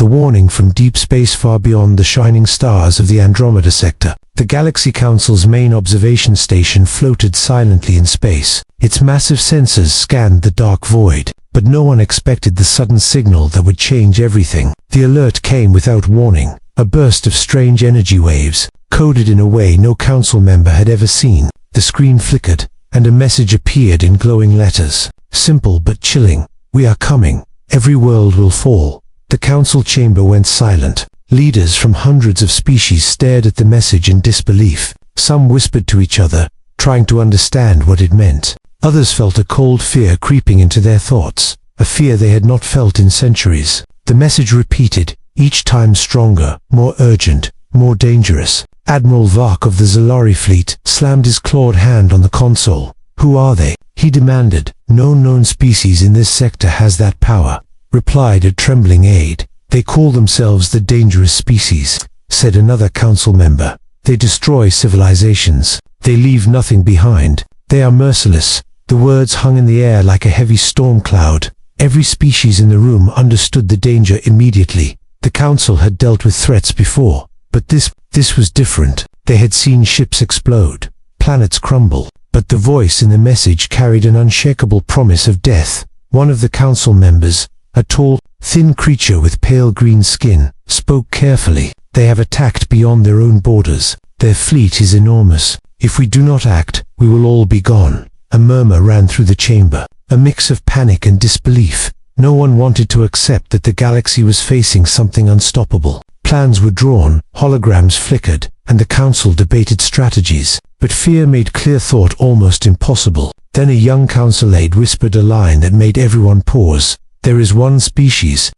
the warning from deep space far beyond the shining stars of the Andromeda sector. The Galaxy Council's main observation station floated silently in space. Its massive sensors scanned the dark void, but no one expected the sudden signal that would change everything. The alert came without warning, a burst of strange energy waves, coded in a way no council member had ever seen. The screen flickered, and a message appeared in glowing letters. Simple but chilling. "We are coming. Every world will fall." The council chamber went silent. Leaders from hundreds of species stared at the message in disbelief. Some whispered to each other, trying to understand what it meant. Others felt a cold fear creeping into their thoughts, a fear they had not felt in centuries. The message repeated, each time stronger, more urgent, more dangerous. Admiral Vark of the Zalari fleet slammed his clawed hand on the console. "Who are they?" he demanded. "No known species in this sector has that power," replied a trembling aide. "They call themselves the dangerous species," said another council member. "They destroy civilizations. They leave nothing behind. They are merciless." The words hung in the air like a heavy storm cloud. Every species in the room understood the danger immediately. The council had dealt with threats before, but this was different. They had seen ships explode, planets crumble, but the voice in the message carried an unshakable promise of death. One of the council members, a tall, thin creature with pale green skin, spoke carefully. "They have attacked beyond their own borders. Their fleet is enormous. If we do not act, we will all be gone." A murmur ran through the chamber, a mix of panic and disbelief. No one wanted to accept that the galaxy was facing something unstoppable. Plans were drawn, holograms flickered, and the council debated strategies, but fear made clear thought almost impossible. Then a young council aide whispered a line that made everyone pause. "There is one species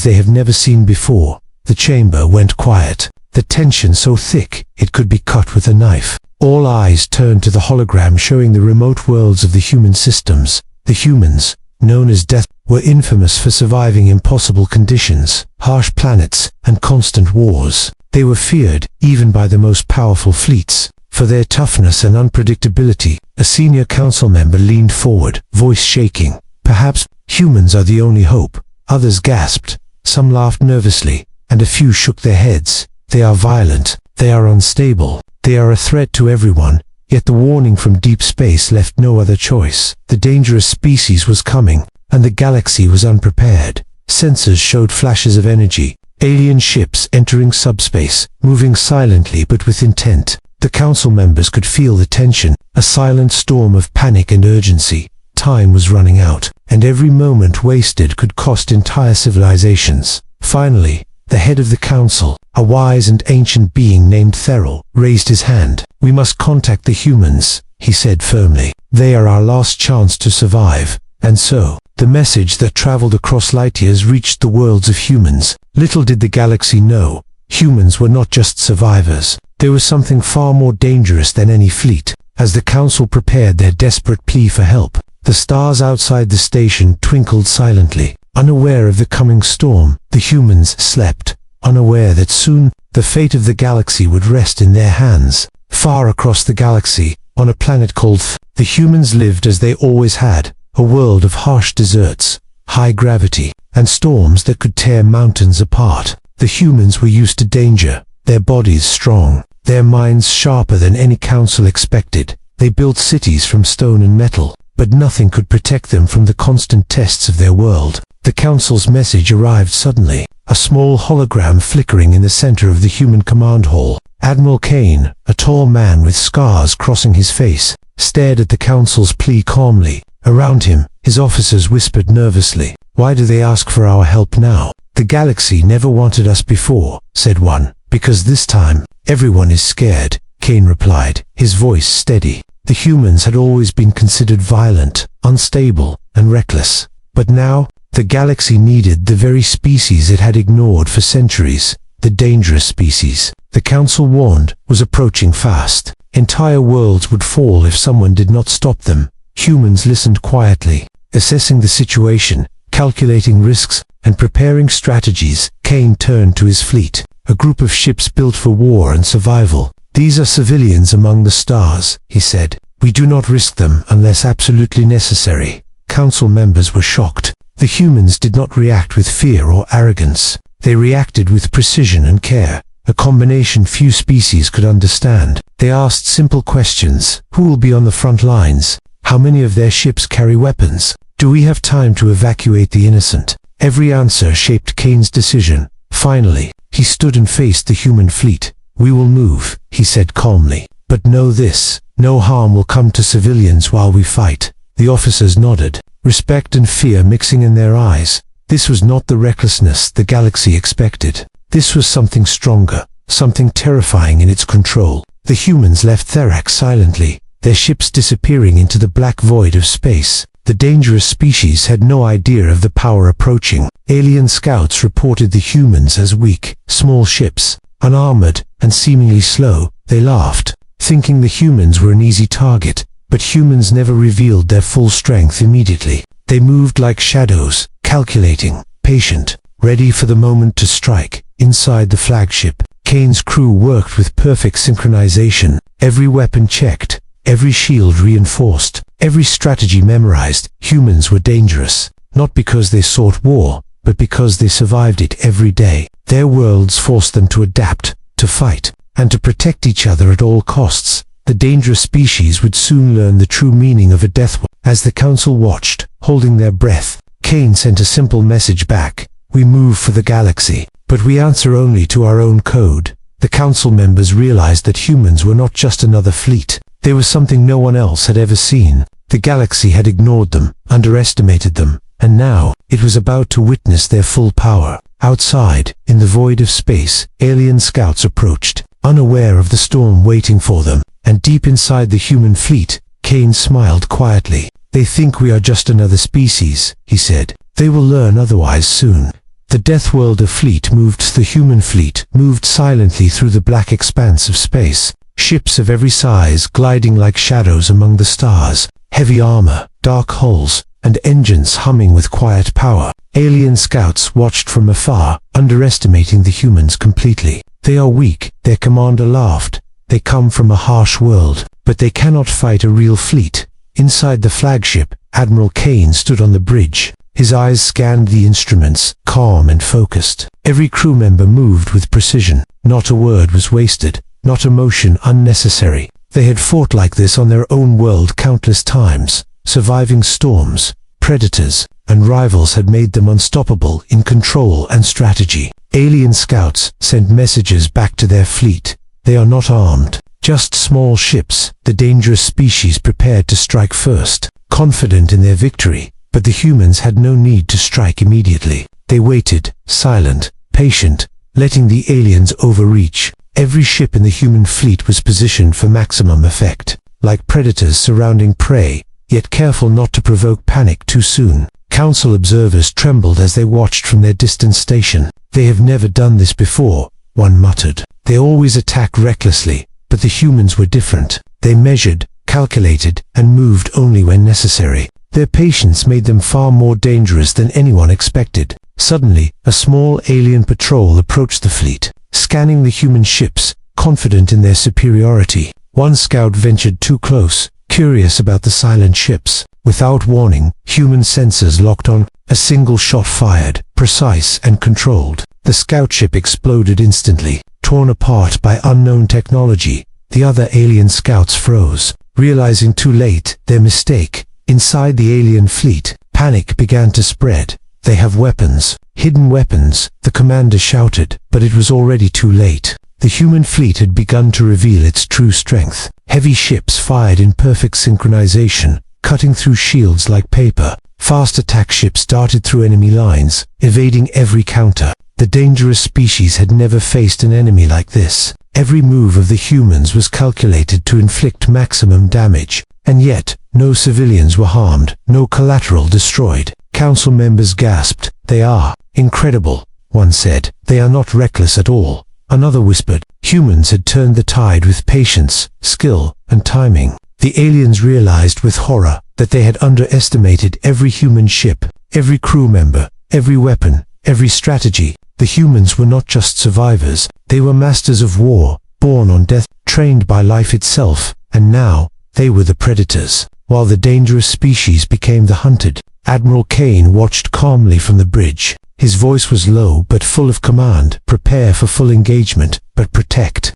they have never seen before." The chamber went quiet, the tension so thick it could be cut with a knife. All eyes turned to the hologram showing the remote worlds of the human systems. The humans, known as Death, were infamous for surviving impossible conditions, harsh planets, and constant wars. They were feared, even by the most powerful fleets, for their toughness and unpredictability. A senior council member leaned forward, voice shaking. "Perhaps humans are the only hope." Others gasped, some laughed nervously, and a few shook their heads. "They are violent, they are unstable, they are a threat to everyone." Yet the warning from deep space left no other choice. The dangerous species was coming, and the galaxy was unprepared. Sensors showed flashes of energy, alien ships entering subspace, moving silently but with intent. The council members could feel the tension, a silent storm of panic and urgency. Time was running out, and every moment wasted could cost entire civilizations. Finally, the head of the council, a wise and ancient being named Theral, raised his hand. "We must contact the humans," he said firmly. "They are our last chance to survive." And so, the message that traveled across light years reached the worlds of humans. Little did the galaxy know, humans were not just survivors. There was something far more dangerous than any fleet. As the council prepared their desperate plea for help, the stars outside the station twinkled silently. Unaware of the coming storm, the humans slept, unaware that soon the fate of the galaxy would rest in their hands. Far across the galaxy, on a planet called the humans lived as they always had, a world of harsh deserts, high gravity, and storms that could tear mountains apart. The humans were used to danger, their bodies strong, their minds sharper than any council expected. They built cities from stone and metal, but nothing could protect them from the constant tests of their world. The council's message arrived suddenly, a small hologram flickering in the center of the human command hall. Admiral Kane, a tall man with scars crossing his face, stared at the council's plea calmly. Around him, his officers whispered nervously, "Why do they ask for our help now?" "The galaxy never wanted us before," said one. "Because this time, everyone is scared," Kane replied, his voice steady. The humans had always been considered violent, unstable, and reckless. But now, the galaxy needed the very species it had ignored for centuries, the dangerous species. The council warned, was approaching fast. Entire worlds would fall if someone did not stop them. Humans listened quietly, assessing the situation, calculating risks, and preparing strategies. Kane turned to his fleet, a group of ships built for war and survival. "These are civilians among the stars," he said. "We do not risk them unless absolutely necessary." Council members were shocked. The humans did not react with fear or arrogance. They reacted with precision and care, a combination few species could understand. They asked simple questions. Who will be on the front lines? How many of their ships carry weapons? Do we have time to evacuate the innocent? Every answer shaped Kane's decision. Finally, he stood and faced the human fleet. We will move, he said calmly. But know this, no harm will come to civilians while we fight. The officers nodded, respect and fear mixing in their eyes. This was not the recklessness the galaxy expected. This was something stronger, something terrifying in its control. The humans left Therax silently, their ships disappearing into the black void of space. The dangerous species had no idea of the power approaching. Alien scouts reported the humans as weak, small ships, unarmored, and seemingly slow. They laughed, thinking the humans were an easy target. But humans never revealed their full strength immediately. They moved like shadows, calculating, patient, ready for the moment to strike. Inside the flagship, Kane's crew worked with perfect synchronization. Every weapon checked, every shield reinforced, every strategy memorized. Humans were dangerous, not because they sought war, but because they survived it every day. Their worlds forced them to adapt, to fight, and to protect each other at all costs. The dangerous species would soon learn the true meaning of a deathworld. As the council watched, holding their breath, Kane sent a simple message back. We move for the galaxy, but we answer only to our own code. The council members realized that humans were not just another fleet. They were something no one else had ever seen. The galaxy had ignored them, underestimated them, and now, it was about to witness their full power. Outside, in the void of space, alien scouts approached, unaware of the storm waiting for them. And deep inside the human fleet, Kane smiled quietly. They think we are just another species, he said. They will learn otherwise soon. The deathworld fleet moved. The human fleet moved silently through the black expanse of space. Ships of every size gliding like shadows among the stars. Heavy armor, dark hulls, and engines humming with quiet power. Alien scouts watched from afar, underestimating the humans completely. They are weak, their commander laughed. They come from a harsh world, but they cannot fight a real fleet. Inside the flagship, Admiral Kane stood on the bridge. His eyes scanned the instruments, calm and focused. Every crew member moved with precision. Not a word was wasted, not a motion unnecessary. They had fought like this on their own world countless times. Surviving storms, predators, and rivals had made them unstoppable in control and strategy. Alien scouts sent messages back to their fleet. They are not armed, just small ships, the dangerous species prepared to strike first, confident in their victory. But the humans had no need to strike immediately. They waited, silent, patient, letting the aliens overreach. Every ship in the human fleet was positioned for maximum effect, like predators surrounding prey, yet careful not to provoke panic too soon. Council observers trembled as they watched from their distant station. They have never done this before, one muttered. They always attack recklessly, but the humans were different. They measured, calculated, and moved only when necessary. Their patience made them far more dangerous than anyone expected. Suddenly, a small alien patrol approached the fleet, scanning the human ships, confident in their superiority. One scout ventured too close, curious about the silent ships. Without warning, human sensors locked on. A single shot fired, precise and controlled. The scout ship exploded instantly, torn apart by unknown technology. The other alien scouts froze, realizing too late their mistake. Inside the alien fleet, panic began to spread. They have weapons, hidden weapons, the commander shouted, but it was already too late. The human fleet had begun to reveal its true strength. Heavy ships fired in perfect synchronization, cutting through shields like paper. Fast attack ships darted through enemy lines, evading every counter. The dangerous species had never faced an enemy like this. Every move of the humans was calculated to inflict maximum damage. And yet, no civilians were harmed, no collateral destroyed. Council members gasped. They are incredible, one said. They are not reckless at all. Another whispered. Humans had turned the tide with patience, skill, and timing. The aliens realized with horror that they had underestimated every human ship, every crew member, every weapon, every strategy. The humans were not just survivors. They were masters of war, born on death, trained by life itself, and now, they were the predators, while the dangerous species became the hunted. Admiral Kane watched calmly from the bridge. His voice was low but full of command. Prepare for full engagement, but protect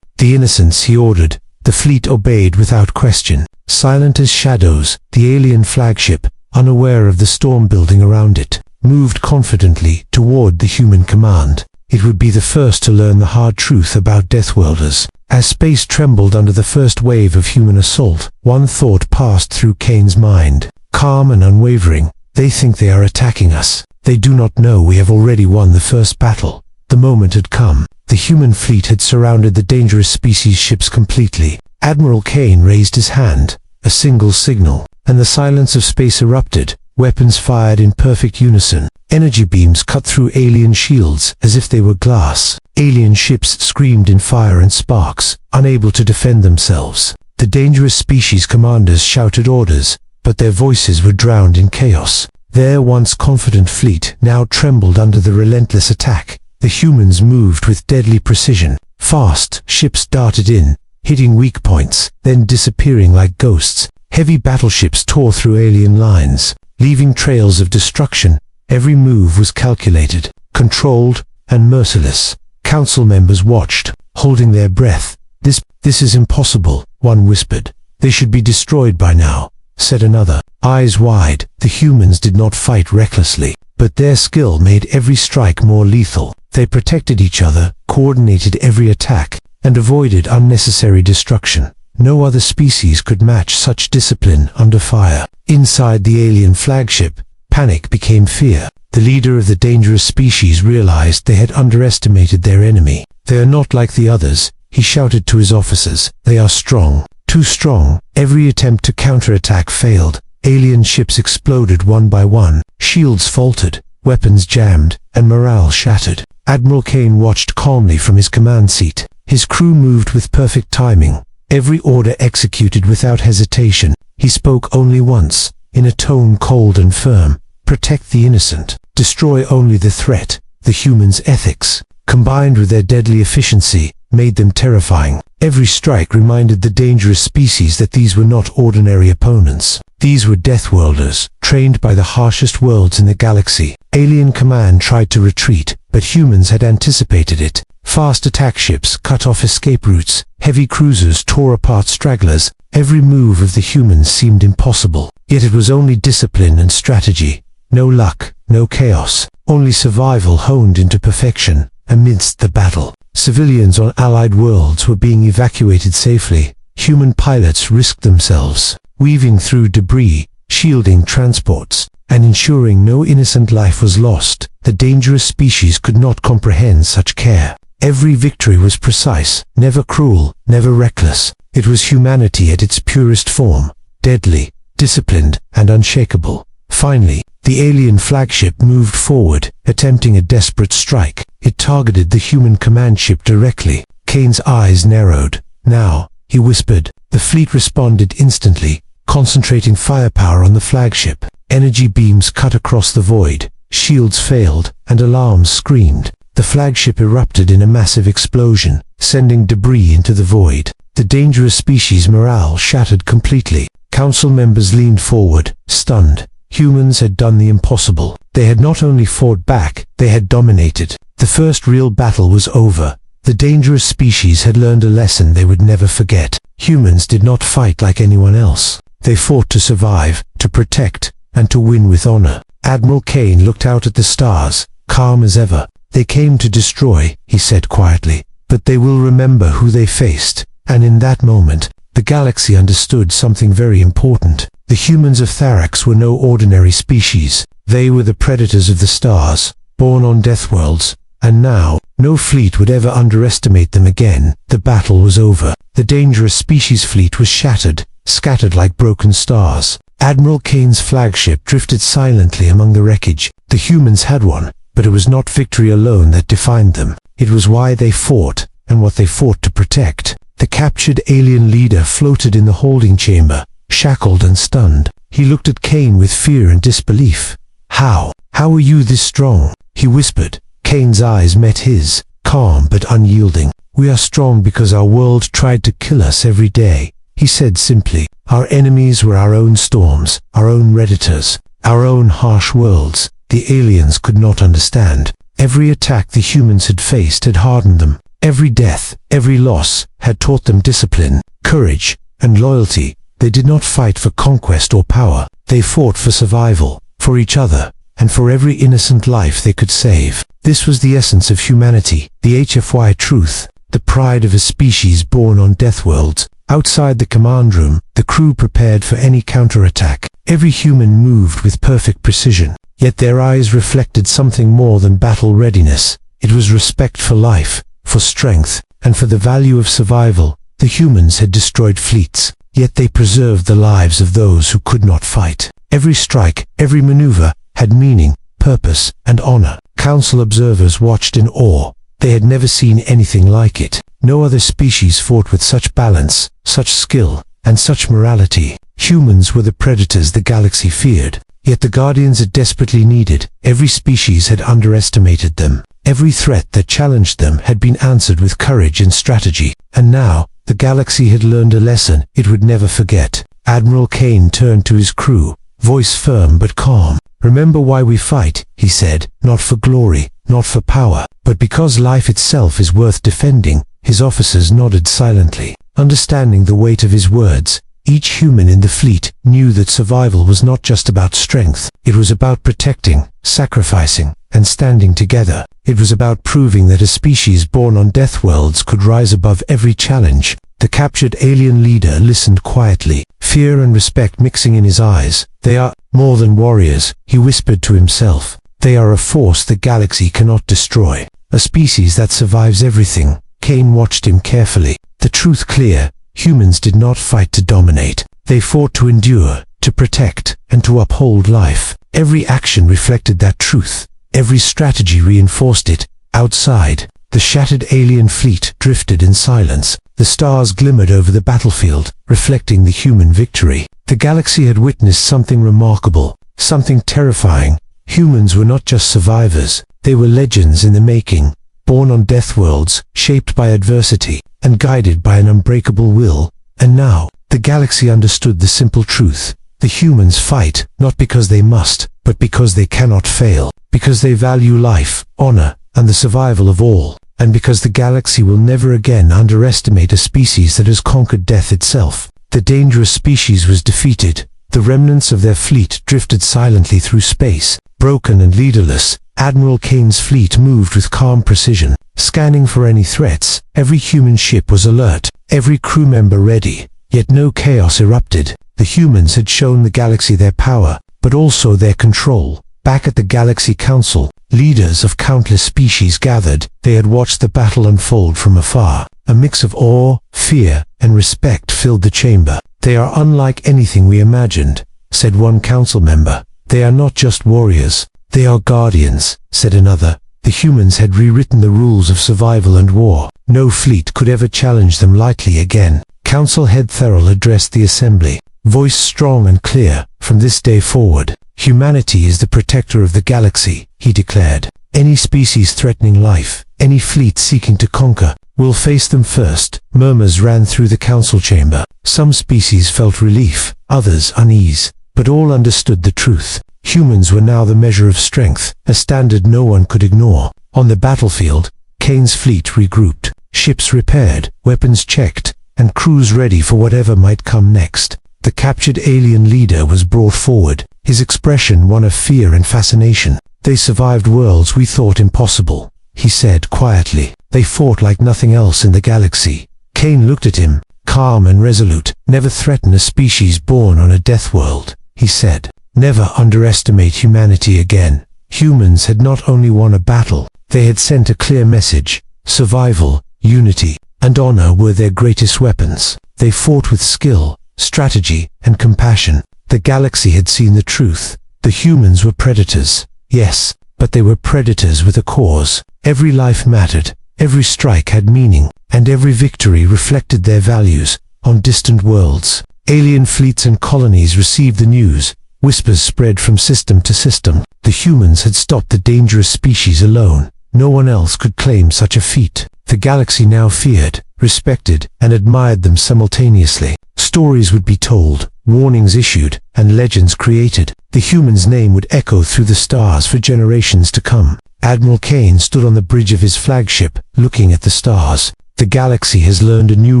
the innocents, he ordered. The fleet obeyed without question. Silent as shadows, the alien flagship, unaware of the storm building around it, moved confidently toward the human command. It would be the first to learn the hard truth about deathworlders. As space trembled under the first wave of human assault, one thought passed through Kane's mind. Calm and unwavering, they think they are attacking us. They do not know we have already won the first battle. The moment had come. The human fleet had surrounded the dangerous species ships completely. Admiral Kane raised his hand, a single signal, and the silence of space erupted. Weapons fired in perfect unison. Energy beams cut through alien shields as if they were glass. Alien ships screamed in fire and sparks, unable to defend themselves. The dangerous species commanders shouted orders, but their voices were drowned in chaos. Their once confident fleet now trembled under the relentless attack. The humans moved with deadly precision. Fast ships darted in, hitting weak points, then disappearing like ghosts. Heavy battleships tore through alien lines, leaving trails of destruction. Every move was calculated, controlled, and merciless. Council members watched, holding their breath. This is impossible, one whispered. They should be destroyed by now, said another. Eyes wide, the humans did not fight recklessly, but their skill made every strike more lethal. They protected each other, coordinated every attack, and avoided unnecessary destruction. No other species could match such discipline under fire. Inside the alien flagship, panic became fear. The leader of the dangerous species realized they had underestimated their enemy. They are not like the others, he shouted to his officers. They are strong, too strong. Every attempt to counterattack failed. Alien ships exploded one by one. Shields faltered, weapons jammed, and morale shattered. Admiral Kane watched calmly from his command seat. His crew moved with perfect timing. Every order executed without hesitation. He spoke only once, in a tone cold and firm. Protect the innocent. Destroy only the threat. The humans' ethics, combined with their deadly efficiency, made them terrifying. Every strike reminded the dangerous species that these were not ordinary opponents. These were deathworlders, trained by the harshest worlds in the galaxy. Alien Command tried to retreat, but humans had anticipated it. Fast attack ships cut off escape routes. Heavy cruisers tore apart stragglers. Every move of the humans seemed impossible. Yet it was only discipline and strategy. No luck, no chaos. Only survival honed into perfection. Amidst the battle, civilians on allied worlds were being evacuated safely. Human pilots risked themselves, weaving through debris, shielding transports, and ensuring no innocent life was lost. The dangerous species could not comprehend such care. Every victory was precise, never cruel, never reckless. It was humanity at its purest form, deadly, disciplined, and unshakable. Finally, the alien flagship moved forward, attempting a desperate strike. It targeted the human command ship directly. Kane's eyes narrowed. Now, he whispered. The fleet responded instantly, concentrating firepower on the flagship. Energy beams cut across the void. Shields failed, and alarms screamed. The flagship erupted in a massive explosion, sending debris into the void. The dangerous species' morale shattered completely. Council members leaned forward, stunned. Humans had done the impossible. They had not only fought back, they had dominated. The first real battle was over. The dangerous species had learned a lesson they would never forget. Humans did not fight like anyone else. They fought to survive, to protect, and to win with honor. Admiral Kane looked out at the stars, calm as ever. They came to destroy, he said quietly, but they will remember who they faced. And in that moment, the galaxy understood something very important. The humans of Tharax were no ordinary species. They were the predators of the stars, born on deathworlds, and now, no fleet would ever underestimate them again. The battle was over. The dangerous species fleet was shattered, scattered like broken stars. Admiral Kane's flagship drifted silently among the wreckage. The humans had won, but it was not victory alone that defined them. It was why they fought, and what they fought to protect. The captured alien leader floated in the holding chamber, shackled and stunned. He looked at Kane with fear and disbelief. How are you this strong? He whispered. Kane's eyes met his, calm but unyielding. We are strong because our world tried to kill us every day, he said simply. Our enemies were our own storms, our own redditors, our own harsh worlds. the aliens could not understand. Every attack the humans had faced had hardened them. Every death, every loss, had taught them discipline, courage, and loyalty. They did not fight for conquest or power. They fought for survival, for each other, and for every innocent life they could save. This was the essence of humanity, the HFY truth, the pride of a species born on deathworlds. Outside the command room, the crew prepared for any counterattack. Every human moved with perfect precision, yet their eyes reflected something more than battle readiness. It was respect for life, for strength, and for the value of survival. The humans had destroyed fleets, yet they preserved the lives of those who could not fight. Every strike, every maneuver, had meaning, purpose, and honor. Council observers watched in awe. They had never seen anything like it. No other species fought with such balance, such skill, and such morality. Humans were the predators the galaxy feared, yet the guardians it desperately needed. Every species had underestimated them. Every threat that challenged them had been answered with courage and strategy. And now, the galaxy had learned a lesson it would never forget. Admiral Kane turned to his crew, voice firm but calm. "Remember why we fight," he said, "not for glory, not for power, but because life itself is worth defending." His officers nodded silently, understanding the weight of his words. Each human in the fleet knew that survival was not just about strength. It was about protecting, sacrificing, and standing together. It was about proving that a species born on deathworlds could rise above every challenge. The captured alien leader listened quietly, fear and respect mixing in his eyes. "They are more than warriors," he whispered to himself. "They are a force the galaxy cannot destroy. A species that survives everything." Kane watched him carefully. The truth clear, humans did not fight to dominate. They fought to endure, to protect, and to uphold life. Every action reflected that truth. Every strategy reinforced it. Outside, the shattered alien fleet drifted in silence. The stars glimmered over the battlefield, reflecting the human victory. The galaxy had witnessed something remarkable, something terrifying. Humans were not just survivors, they were legends in the making, born on deathworlds, shaped by adversity, and guided by an unbreakable will. And now, the galaxy understood the simple truth. The humans fight, not because they must, but because they cannot fail, because they value life, honor, and the survival of all, and because the galaxy will never again underestimate a species that has conquered death itself. The dangerous species was defeated. The remnants of their fleet drifted silently through space. Broken and leaderless, Admiral Kane's fleet moved with calm precision, scanning for any threats. Every human ship was alert, every crew member ready, yet no chaos erupted. The humans had shown the galaxy their power, but also their control. Back at the Galaxy Council, leaders of countless species gathered. They had watched the battle unfold from afar. A mix of awe, fear, and respect filled the chamber. "They are unlike anything we imagined," said one council member. "They are not just warriors, they are guardians," said another. The humans had rewritten the rules of survival and war. No fleet could ever challenge them lightly again. Council Head Thurl addressed the assembly, voice strong and clear. "From this day forward, humanity is the protector of the galaxy," he declared. "Any species threatening life, any fleet seeking to conquer, will face them first." Murmurs ran through the council chamber. Some species felt relief, others unease, but all understood the truth. Humans were now the measure of strength, a standard no one could ignore. On the battlefield, Kane's fleet regrouped, ships repaired, weapons checked, and crews ready for whatever might come next. The captured alien leader was brought forward, his expression one of fear and fascination. "They survived worlds we thought impossible," he said quietly. "They fought like nothing else in the galaxy." Kane looked at him, calm and resolute. "Never threaten a species born on a death world," he said. "Never underestimate humanity again." Humans had not only won a battle, they had sent a clear message. Survival, unity, and honor were their greatest weapons. They fought with skill, strategy, and compassion. The galaxy had seen the truth. The humans were predators, yes, but they were predators with a cause. Every life mattered, every strike had meaning, and every victory reflected their values. On distant worlds, alien fleets and colonies received the news. Whispers spread from system to system. The humans had stopped the dangerous species alone. No one else could claim such a feat. The galaxy now feared, respected, and admired them simultaneously. Stories would be told, warnings issued, and legends created. The human's name would echo through the stars for generations to come. Admiral Kane stood on the bridge of his flagship, looking at the stars. "The galaxy has learned a new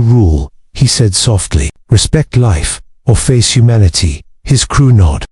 rule," he said softly. "Respect life, or face humanity." His crew nodded.